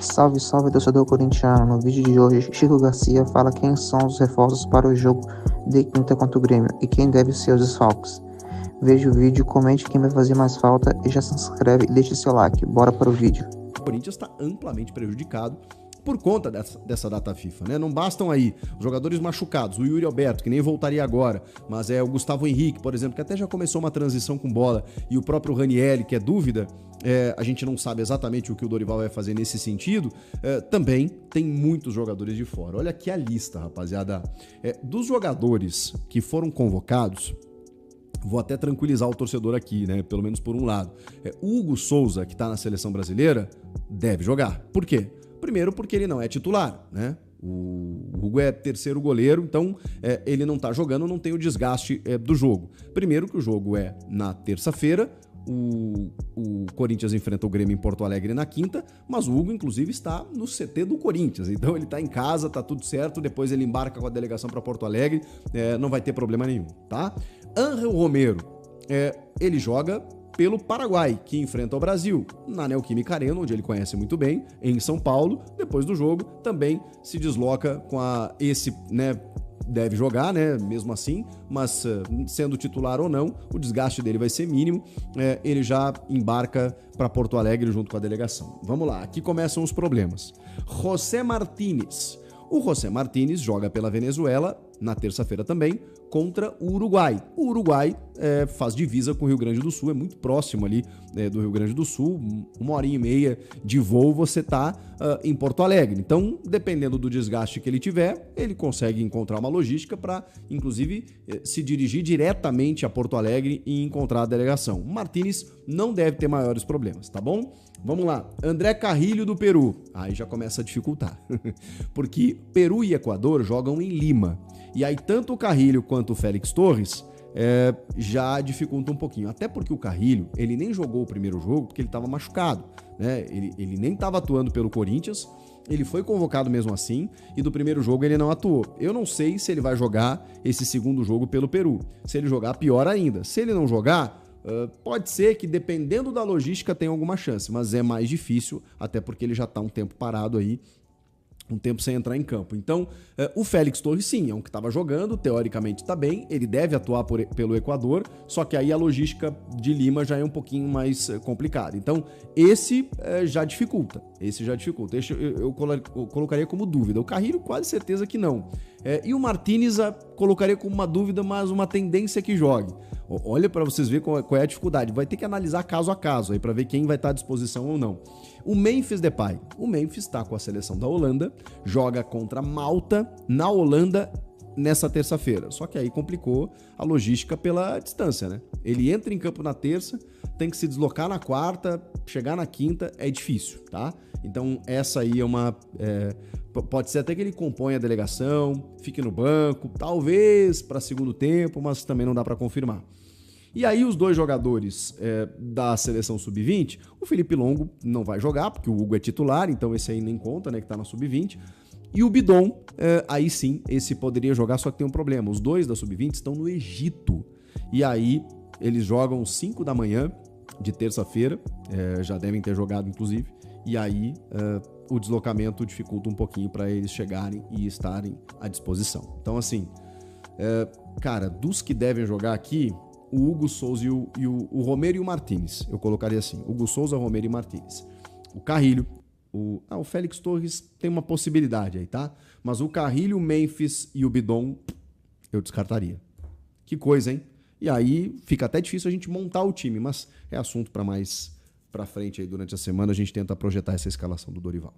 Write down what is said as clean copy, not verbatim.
Salve, salve, torcedor corintiano. No vídeo de hoje, Chico Garcia fala quem são os reforços para o jogo de quinta contra o Grêmio e quem deve ser os desfalques. Veja o vídeo, comente quem vai fazer mais falta e já se inscreve e deixe seu like. Bora para o vídeo. O Corinthians está amplamente prejudicado por conta dessa data FIFA, né? Não bastam aí os jogadores machucados, o Yuri Alberto, que nem voltaria agora, mas é o Gustavo Henrique, por exemplo, que até já começou uma transição com bola, e o próprio Ranieri, que é dúvida, a gente não sabe exatamente o que o Dorival vai fazer nesse sentido, também tem muitos jogadores de fora. Olha aqui a lista, rapaziada. Dos jogadores que foram convocados, vou até tranquilizar o torcedor aqui, né? Pelo menos por um lado. O Hugo Souza, que tá na seleção brasileira, deve jogar. Por quê? Primeiro porque ele não é titular, né? O Hugo é terceiro goleiro, então ele não tá jogando, não tem o desgaste do jogo. Primeiro que o jogo é na terça-feira, o Corinthians enfrenta o Grêmio em Porto Alegre na quinta, mas o Hugo, inclusive, está no CT do Corinthians, então ele tá em casa, tá tudo certo, depois ele embarca com a delegação para Porto Alegre, não vai ter problema nenhum, tá? Ángel Romero, ele joga pelo Paraguai, que enfrenta o Brasil, na Neoquímica Arena, onde ele conhece muito bem, em São Paulo. Depois do jogo, também se desloca com deve jogar, né, mesmo assim, mas sendo titular ou não, o desgaste dele vai ser mínimo, ele já embarca para Porto Alegre junto com a delegação. Vamos lá, aqui começam os problemas. José Martínez. O José Martínez joga pela Venezuela, na terça-feira também, contra o Uruguai. O Uruguai faz divisa com o Rio Grande do Sul, é muito próximo ali do Rio Grande do Sul, 1h30 de voo você tá em Porto Alegre. Então, dependendo do desgaste que ele tiver, ele consegue encontrar uma logística para, inclusive, se dirigir diretamente a Porto Alegre e encontrar a delegação. O Martínez não deve ter maiores problemas, tá bom? Vamos lá, André Carrilho do Peru. Aí já começa a dificultar, porque Peru e Equador jogam em Lima. E aí tanto o Carrilho quanto o Félix Torres já dificultam um pouquinho. Até porque o Carrilho, ele nem jogou o primeiro jogo porque ele estava machucado, né? Ele nem estava atuando pelo Corinthians, ele foi convocado mesmo assim e do primeiro jogo ele não atuou. Eu não sei se ele vai jogar esse segundo jogo pelo Peru. Se ele jogar, pior ainda. Se ele não jogar, pode ser que, dependendo da logística, tenha alguma chance, mas é mais difícil, até porque ele já está um tempo parado aí, um tempo sem entrar em campo. Então, o Félix Torres, sim, é um que estava jogando, teoricamente está bem, ele deve atuar pelo Equador, só que aí a logística de Lima já é um pouquinho mais complicada. Então, esse já dificulta. Eu colocaria como dúvida. O Carrilho, quase certeza que não. E o Martínez colocaria como uma dúvida, mas uma tendência que jogue. Olha para vocês verem qual é a dificuldade. Vai ter que analisar caso a caso aí para ver quem vai estar à disposição ou não. O Memphis Depay. O Memphis está com a seleção da Holanda, joga contra Malta na Holanda nessa terça-feira. Só que aí complicou a logística pela distância, né? Ele entra em campo na terça, tem que se deslocar na quarta, chegar na quinta, é difícil, tá? Então essa aí pode ser até que ele componha a delegação, fique no banco, talvez para segundo tempo, mas também não dá para confirmar. E aí os dois jogadores da seleção sub-20, o Felipe Longo não vai jogar, porque o Hugo é titular, então esse aí nem conta, né, que tá na sub-20. E o Bidon, aí sim, esse poderia jogar, só que tem um problema. Os dois da sub-20 estão no Egito. E aí eles jogam 5 da manhã de terça-feira, já devem ter jogado inclusive, e aí o deslocamento dificulta um pouquinho para eles chegarem e estarem à disposição. Então assim, cara, dos que devem jogar aqui, o Hugo Souza e o Romero e o Martínez, eu colocaria assim, Hugo Souza, Romero e Martínez. O Carrilho, o Félix Torres tem uma possibilidade aí, tá? Mas o Carrilho, o Memphis e o Bidon, eu descartaria. Que coisa, hein? E aí fica até difícil a gente montar o time, mas é assunto para mais para frente aí durante a semana, a gente tenta projetar essa escalação do Dorival.